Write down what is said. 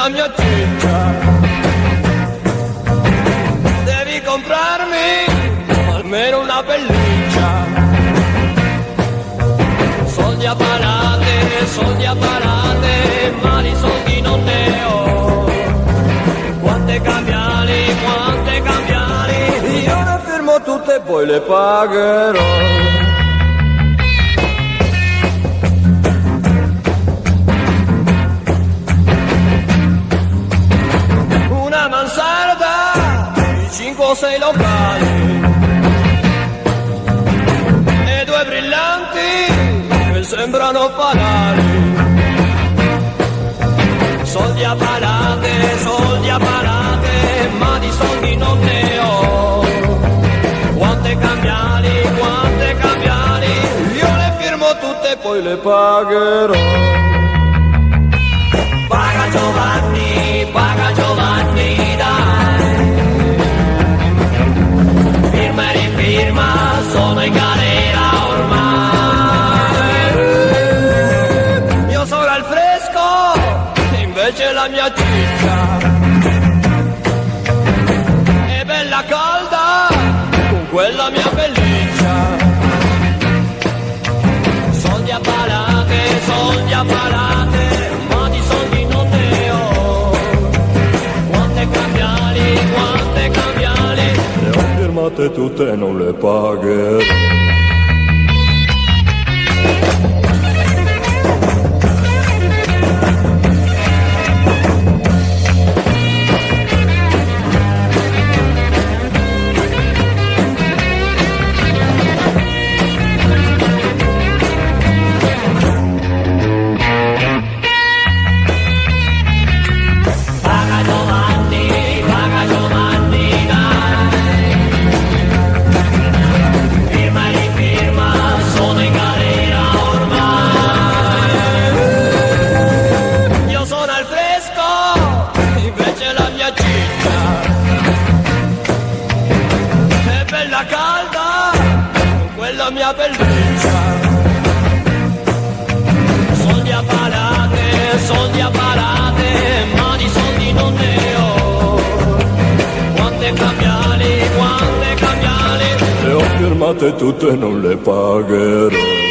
la mia ciccia. Devi comprarmi almeno una pelliccia. Soldi a parate, ma di soldi non ne ho. Quante cambiali, io ne firmo tutte e poi le pagherò. Una mansarda di 5 o 6 locali e 2 brillanti che sembrano fanali. Soldi a parate, ma di soldi non ne ho. Quante cambiali, io le firmo tutte e poi le pagherò. Paga Giovanni, dai. Firma e rifirma, sono in galera ormai. Io sono al fresco, invece la mia ciccia è bella calda con quella mia pelliccia. Soldi a parate, ma di soldi non ne ho. Quante cambiali, le ho firmate tutte e non le pagherò. Calda, quella mia pelliccia. Soldi a parate, ma di soldi non ne ho. Quante cambiali, le ho firmate tutte e non le pagherò.